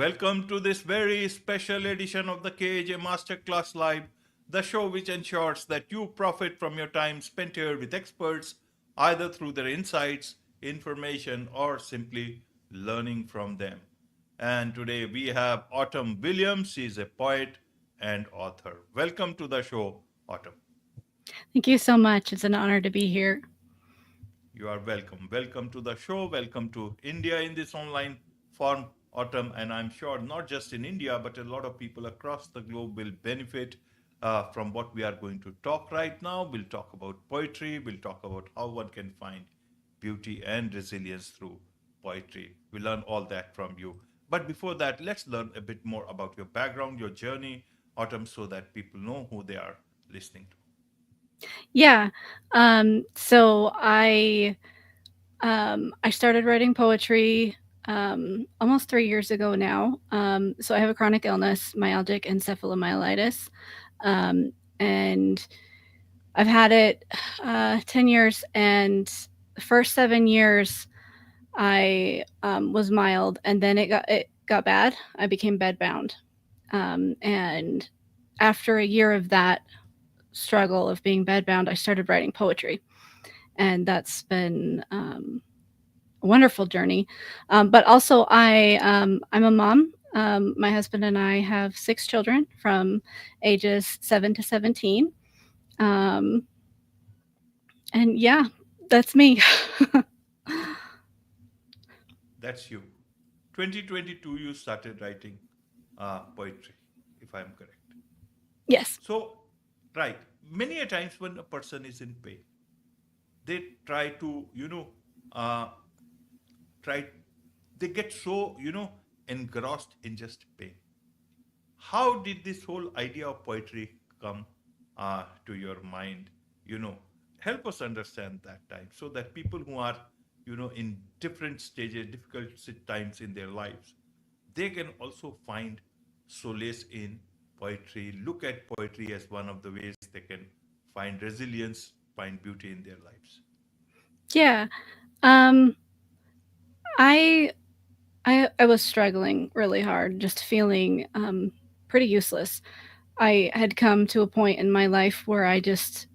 welcome to this very special edition of the KAJ Masterclass Live, the show which ensures that you profit from your time spent here with experts, either through their insights, information, or simply learning from them. And today we have Autumn Williams. She is a poet and author. Welcome to the show, Autumn. Thank you so much. It's an honor to be here. You are welcome. Welcome to the show. Welcome to India in this online form, Autumn. And I'm sure not just in India, but a lot of people across the globe will benefit from what we are going to talk right now. We'll talk about poetry. We'll talk about how one can find beauty and resilience through poetry. We learn all that from you. But before that, let's learn a bit more about your background, your journey, Autumn, so that people know who they are listening to. Yeah. So I started writing poetry almost 3 years ago now. So I have a chronic illness, myalgic encephalomyelitis, and I've had it 10 years. And the first 7 years, I was mild, and then it got bad. I became bedbound, and after a year of that struggle of being bedbound, I started writing poetry, and that's been a wonderful journey. But also, I'm a mom. My husband and I have 6 children from ages 7 to 17, um, and yeah, that's me. That's you. 2022, you started writing poetry, if I'm correct. Yes. So, right, many a times when a person is in pain, they try to, uh, try, they get so, engrossed in just pain. How did this whole idea of poetry come to your mind? You know, help us understand that time so that people who are, in different stages, difficult times in their lives, they can also find solace in poetry, look at poetry as one of the ways they can find resilience, find beauty in their lives. Yeah. Um, I I was struggling really hard, just feeling pretty useless. I had come to a point in my life where I just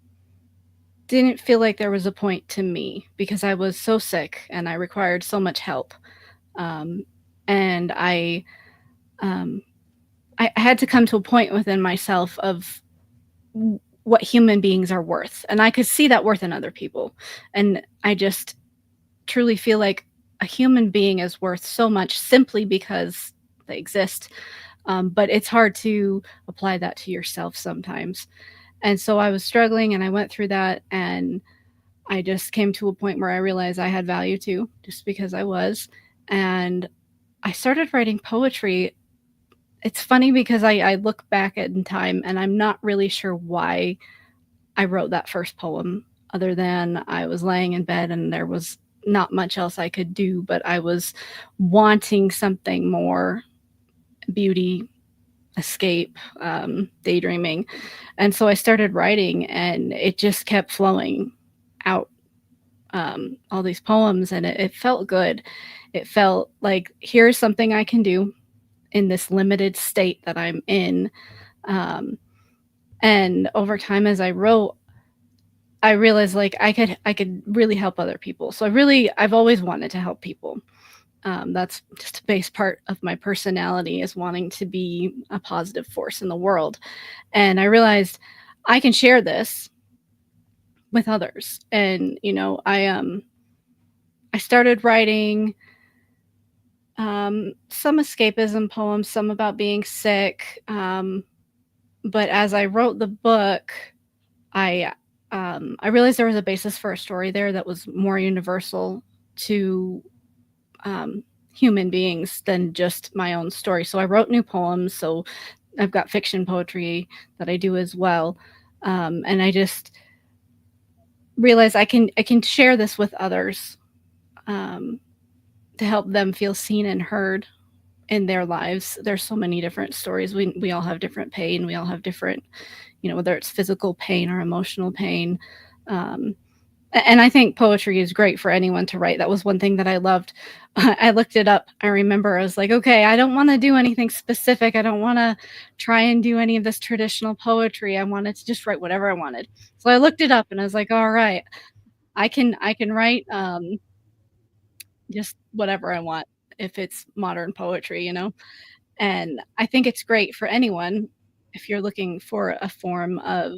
didn't feel like there was a point to me because I was so sick and I required so much help. Um, and um, I had to come to a point within myself of what human beings are worth. And I could see that worth in other people. And I just truly feel like a human being is worth so much simply because they exist. But it's hard to apply that to yourself sometimes. And so I was struggling and I went through that, and I just came to a point where I realized I had value too, just because I was. And I started writing poetry. It's funny because I look back in time and I'm not really sure why I wrote that first poem, other than I was laying in bed and there was not much else I could do, but I was wanting something more: beauty, escape, daydreaming. And so I started writing, and it just kept flowing out, all these poems, and it felt good. It felt like, here's something I can do in this limited state that I'm in. Um, and over time, as I wrote, I realized like I could really help other people. So I've always wanted to help people. That's just a base part of my personality, is wanting to be a positive force in the world. And I realized I can share this with others. And I started writing some escapism poems, some about being sick. But as I wrote the book, I I realized there was a basis for a story there that was more universal to um, human beings than just my own story. So I wrote new poems. So I've got fiction poetry that I do as well, and I just realized I can share this with others, um, to help them feel seen and heard in their lives. There's so many different stories. We all have different pain. We all have different, whether it's physical pain or emotional pain. Um, And I think poetry is great for anyone to write. That was one thing that I loved. I looked it up. I remember I was like, okay, I don't want to do anything specific. I don't want to try and do any of this traditional poetry. I wanted to just write whatever I wanted. So I looked it up and I was like, all right, I can write just whatever I want if it's modern poetry, you know. And I think it's great for anyone if you're looking for a form of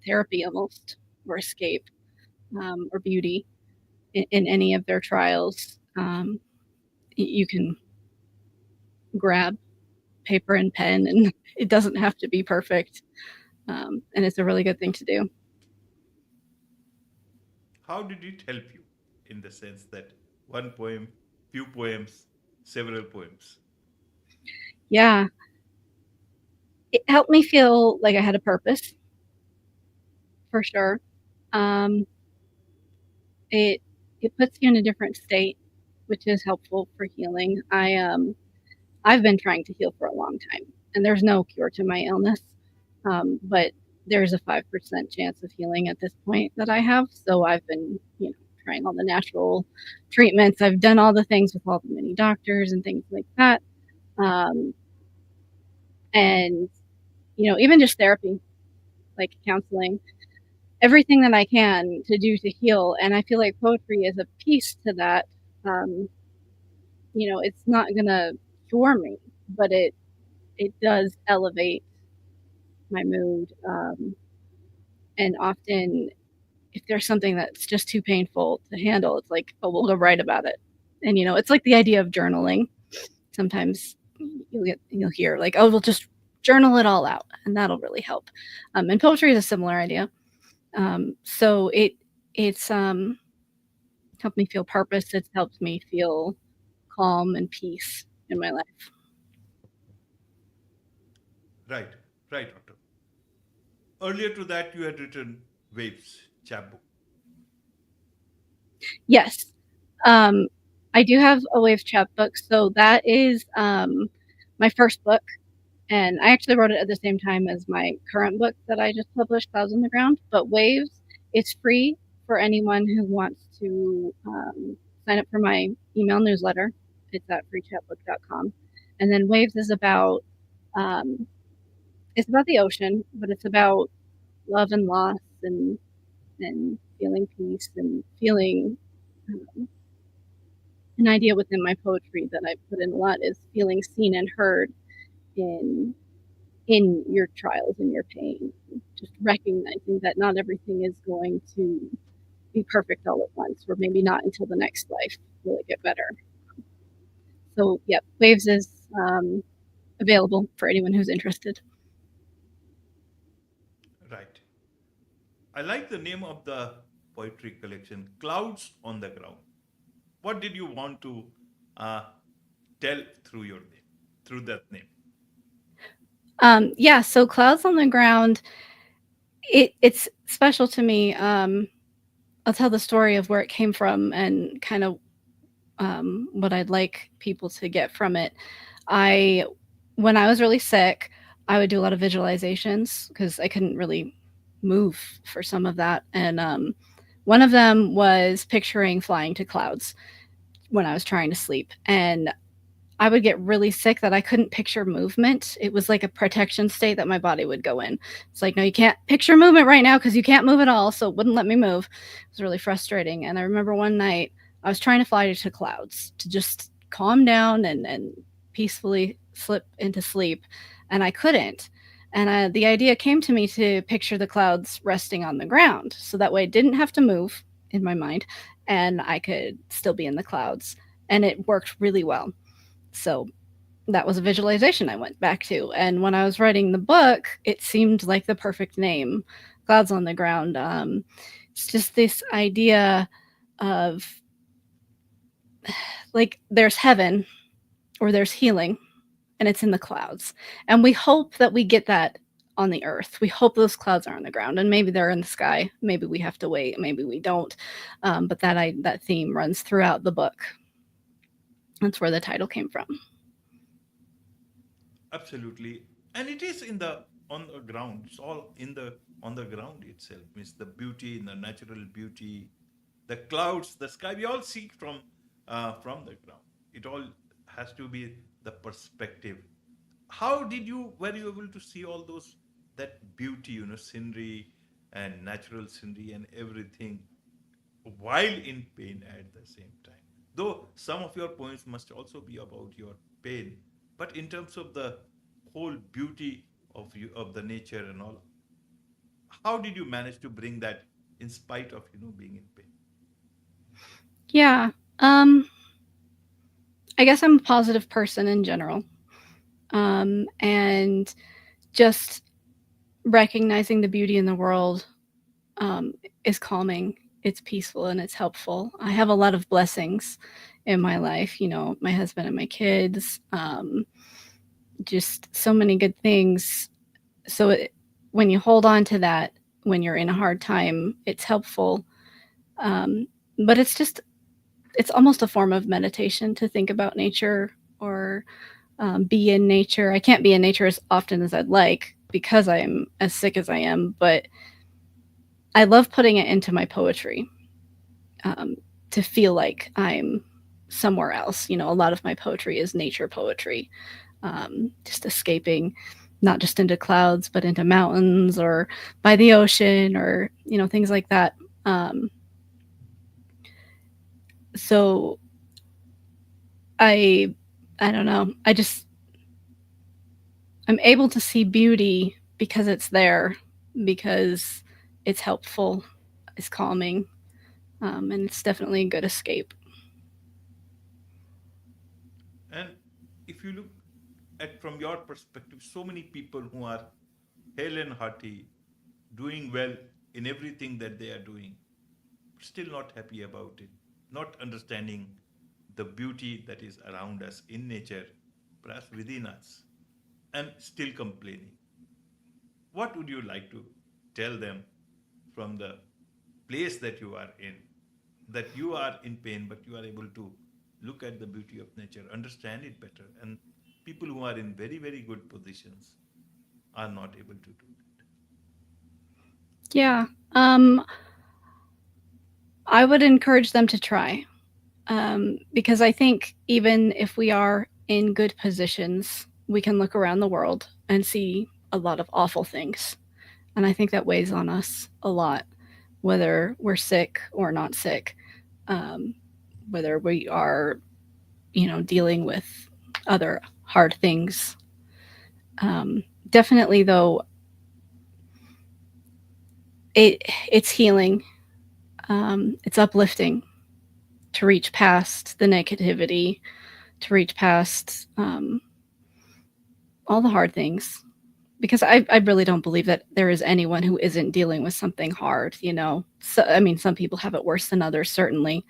therapy almost or escape or beauty in any of their trials. You can grab paper and pen, and it doesn't have to be perfect. And it's a really good thing to do. How did it help you in the sense that one poem, few poems, several poems? Yeah, it helped me feel like I had a purpose for sure. Um, it it puts you in a different state, which is helpful for healing. I've been trying to heal for a long time, and there's no cure to my illness. But there's a 5% chance of healing at this point that I have. So I've been, trying all the natural treatments. I've done all the things with all the many doctors and things like that. Um, and, even just therapy, like counseling, everything that I can to do to heal. And I feel like poetry is a piece to that. Um, it's not going to cure me, but it does elevate my mood. And often if there's something that's just too painful to handle, it's like, oh, we'll go write about it. And it's like the idea of journaling. Sometimes you'll hear like, oh, we'll just journal it all out, and that'll really help. And poetry is a similar idea. So it's helped me feel purpose. It's helped me feel calm and peace in my life. Right, right, doctor. Earlier to that, you had written Waves chapbook. Yes. Um, I do have a Wave chapbook, so that is my first book. And I actually wrote it at the same time as my current book that I just published, Clouds on the Ground. But Waves, it's free for anyone who wants to sign up for my email newsletter. It's at freechatbook.com. And then Waves is um, it's about the ocean, but it's about love and loss and feeling peace and feeling um, an idea within my poetry that I put in a lot is feeling seen and heard in your trials and your pain, just recognizing that not everything is going to be perfect all at once, or maybe not until the next life will it get better. So, yep, Waves is available for anyone who's interested. Right. I like the name of the poetry collection, Clouds on the Ground. What did you want to uh, tell through your name, through that name? Yeah, so Clouds on the Ground, it's special to me. I'll tell the story of where it came from and kind of what I'd like people to get from it. I, when I was really sick, I would do a lot of visualizations because I couldn't really move for some of that. And one of them was picturing flying to clouds when I was trying to sleep. And I would get really sick that I couldn't picture movement. It was like a protection state that my body would go in. It's like, no, you can't picture movement right now because you can't move at all. So it wouldn't let me move. It was really frustrating. And I remember one night I was trying to fly to clouds to just calm down and peacefully slip into sleep. And I couldn't. And the idea came to me to picture the clouds resting on the ground. So that way I didn't have to move in my mind and I could still be in the clouds. And it worked really well. So that was a visualization I went back to. And when I was writing the book, it seemed like the perfect name, Clouds on the Ground. It's just this idea of like there's heaven or there's healing and it's in the clouds. And we hope that we get that on the earth. We hope those clouds are on the ground and maybe they're in the sky. Maybe we have to wait, maybe we don't. But that theme runs throughout the book. That's where the title came from. Absolutely. And it is in the on the ground. It's all in the on the ground itself. Means the beauty, the natural beauty, the clouds, the sky. We all see it from the ground. It all has to be the perspective. How did you were you able to see all those that beauty, scenery and natural scenery and everything while in pain at the same time? Though some of your points must also be about your pain, but in terms of the whole beauty of the nature and all, how did you manage to bring that in spite of being in pain? Yeah. Um, I guess I'm a positive person in general. And just recognizing the beauty in the world um, is calming. It's peaceful and it's helpful. I have a lot of blessings in my life. My husband and my kids. Just so many good things. So when you hold on to that, when you're in a hard time, it's helpful. Um, but it's almost a form of meditation to think about nature or be in nature. I can't be in nature as often as I'd like because I'm as sick as I am, but I love putting it into my poetry um, to feel like I'm somewhere else. A lot of my poetry is nature poetry, just escaping not just into clouds, but into mountains or by the ocean or, things like that. Um, so I, I don't know. I'm able to see beauty because it's there, because it's helpful, it's calming, and it's definitely a good escape. And if you look at from your perspective, so many people who are hale and hearty, doing well in everything that they are doing, still not happy about it, not understanding the beauty that is around us in nature, perhaps within us, and still complaining. What would you like to tell them from the place that you are in? That you are in pain, but you are able to look at the beauty of nature, understand it better, and people who are in very, very good positions are not able to do that. Yeah. Um, I would encourage them to try because I think even if we are in good positions, we can look around the world and see a lot of awful things. And I think that weighs on us a lot, whether we're sick or not sick, um, whether we are, dealing with other hard things. Definitely, though, it's healing. It's uplifting to reach past the negativity, to reach past all the hard things. Because I really don't believe that there is anyone who isn't dealing with something hard. So, I mean, some people have it worse than others, certainly.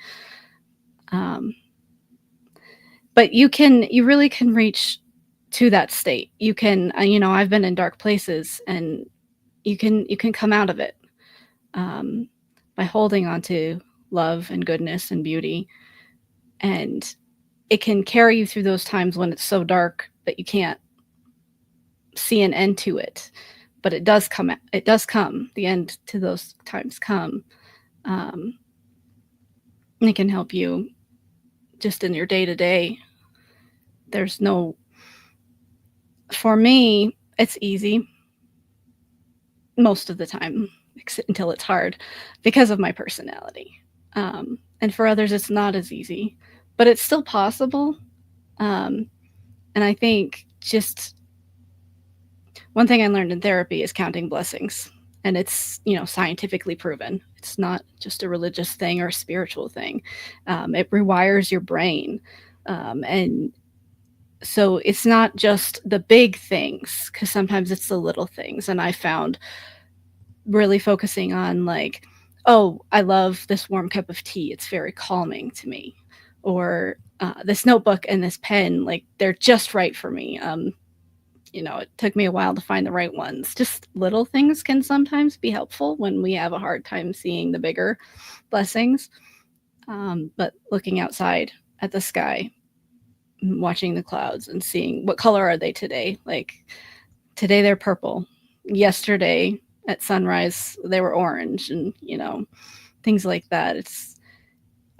Um, but you really can reach to that state. You can, I've been in dark places, and you can come out of it um, by holding on to love and goodness and beauty, and it can carry you through those times when it's so dark that you can't see an end to it. But it does come. It does come. The end to those times come. Um, it can help you just in your day to day. There's no. For me, it's easy most of the time until it's hard because of my personality. And for others, it's not as easy, but it's still possible. Um, and I think just one thing I learned in therapy is counting blessings. And it's, scientifically proven. It's not just a religious thing or a spiritual thing. It rewires your brain. And so it's not just the big things, because sometimes it's the little things. And I found really focusing on, like, oh, I love this warm cup of tea. It's very calming to me. Or this notebook and this pen, like, they're just right for me. It took me a while to find the right ones. Just little things can sometimes be helpful when we have a hard time seeing the bigger blessings. But looking outside at the sky, watching the clouds and seeing what color are they today. Like, today they're purple. yesterday at sunrise they were orange, and things like that.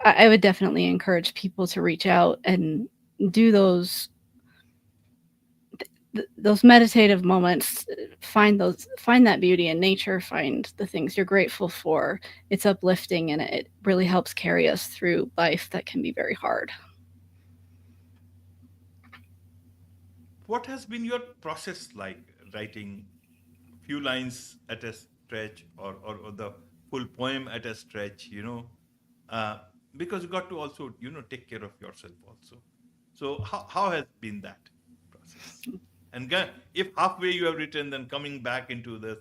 I would definitely encourage people to reach out and do those meditative moments. Find that beauty in nature, find the things you're grateful for. It's uplifting, and it really helps carry us through life that can be very hard. What has been your process like writing few lines at a stretch, or the full poem at a stretch, uh, because you got to also, take care of yourself also. So how has been that process? And if halfway you have written, then coming back into the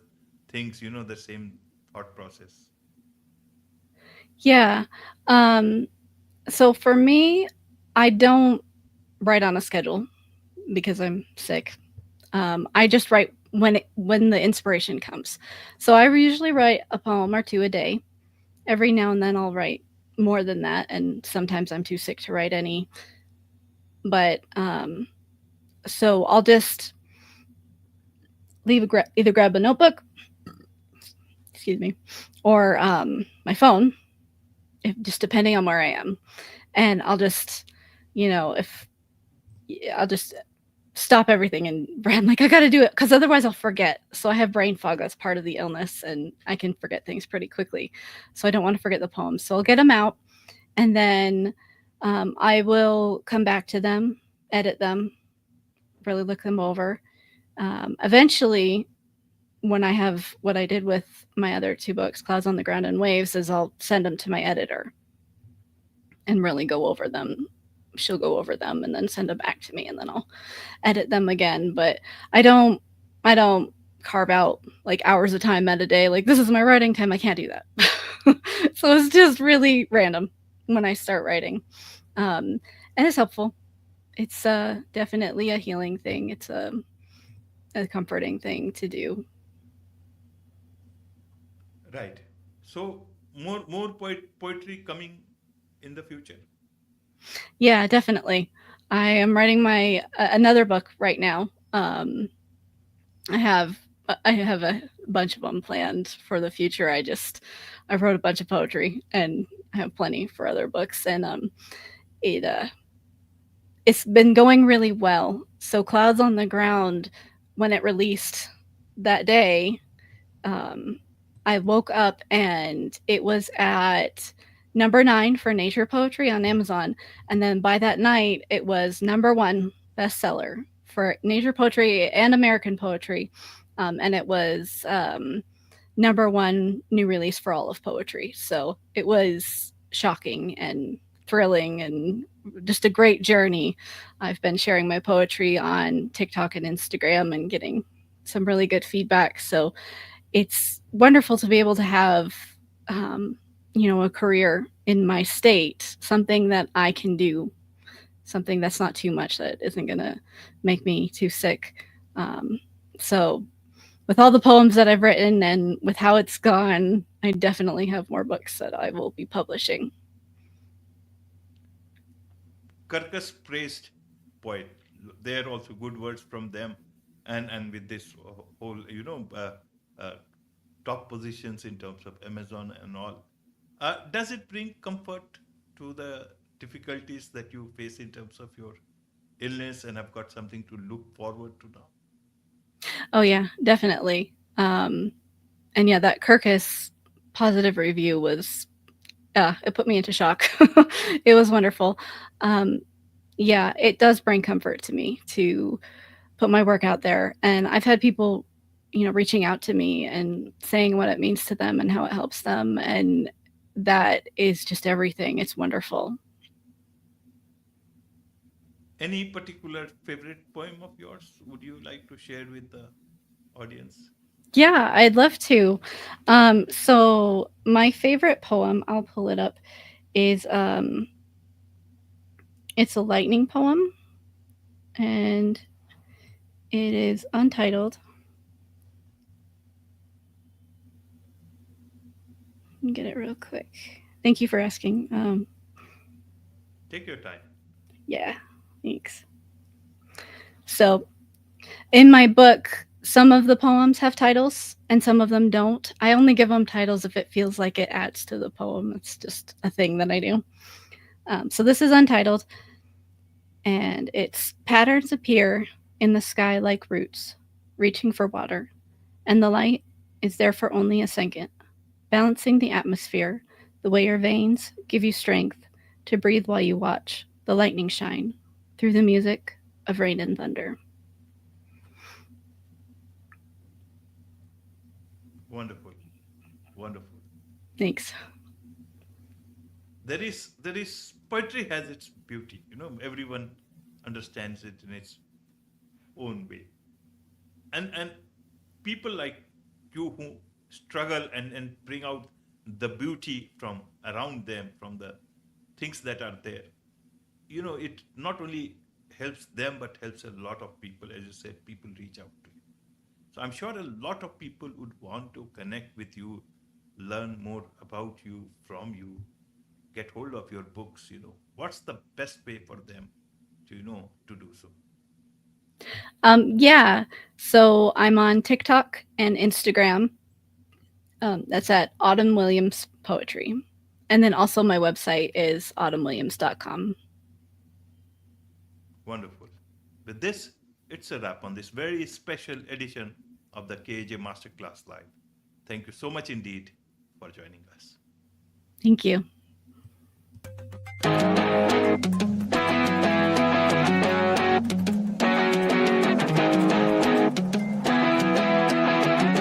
things, the same thought process. Yeah. Um, so for me, I don't write on a schedule because I'm sick. I just write when the inspiration comes. So I usually write a poem or two a day. Every now and then I'll write more than that, and sometimes I'm too sick to write any. But so I'll just either grab a notebook, excuse me, or my phone, if, just depending on where I am, and I'll just, if I'll just stop everything, and I'm like, I got to do it because otherwise I'll forget. So I have brain fog. That's part of the illness, and I can forget things pretty quickly. So I don't want to forget the poems. So I'll get them out, and then I will come back to them, edit them, really look them over. Eventually, when I have what I did with my other two books, Clouds on the Ground and Waves, is I'll send them to my editor and really go over them. She'll go over them and then send them back to me, and then I'll edit them again. But I don't I don't carve out like hours of time at a day. Like, this is my writing time. I can't do that. So it's just really random when I start writing. And it's helpful. It's definitely a healing thing. It's a comforting thing to do. Right. So more poetry coming in the future. Yeah, definitely. I am writing my another book right now. I have I have a bunch of them planned for the future. I wrote a bunch of poetry, and I have plenty for other books, and it it's been going really well. So Clouds on the Ground, when it released that day, um, I woke up and it was at number 9 for nature poetry on Amazon. And then by that night, it was number 1 bestseller for nature poetry and American poetry. And it was number 1 new release for all of poetry. So it was shocking and thrilling and just a great journey. I've been sharing my poetry on TikTok and Instagram and getting some really good feedback. So it's wonderful to be able to have, um, a career in my state, something that I can do, something that's not too much, that isn't going to make me too sick. Um, so, with all the poems that I've written and with how it's gone, I definitely have more books that I will be publishing. Kirkus-praised poet. There are also good words from them, and with this whole, uh, top positions in terms of Amazon and all. Does it bring comfort to the difficulties that you face in terms of your illness, and have got something to look forward to now? Oh yeah, definitely. And yeah, that Kirkus positive review was, it put me into shock. It was wonderful. Um, yeah, it does bring comfort to me to put my work out there. And I've had people, reaching out to me and saying what it means to them and how it helps them. And that is just everything. It's wonderful. Any particular favorite poem of yours would you like to share with the audience? Yeah, I'd love to. So my favorite poem, I'll pull it up, is it's a lightning poem, and it is untitled. Get it real quick. Thank you for asking. Take your time. Yeah, thanks. So, in my book, some of the poems have titles and some of them don't. I only give them titles if it feels like it adds to the poem. It's just a thing that I do. So this is untitled, and it's patterns appear in the sky like roots, reaching for water, and the light is there for only a second, balancing the atmosphere, the way your veins give you strength to breathe while you watch the lightning shine through the music of rain and thunder. Wonderful, wonderful. Thanks. There is poetry has its beauty. Everyone understands it in its own way, and people like you who struggle and bring out the beauty from around them, from the things that are there. It not only helps them but helps a lot of people. As you said, people reach out to you. So I'm sure a lot of people would want to connect with you, learn more about you, from you, get hold of your books. What's the best way for them to do so? Yeah. So I'm on TikTok and Instagram. That's at Autumn Williams Poetry. And then also my website is autumnwilliams.com. Wonderful. With this, it's a wrap on this very special edition of the KJ Masterclass Live. Thank you so much indeed for joining us. Thank you.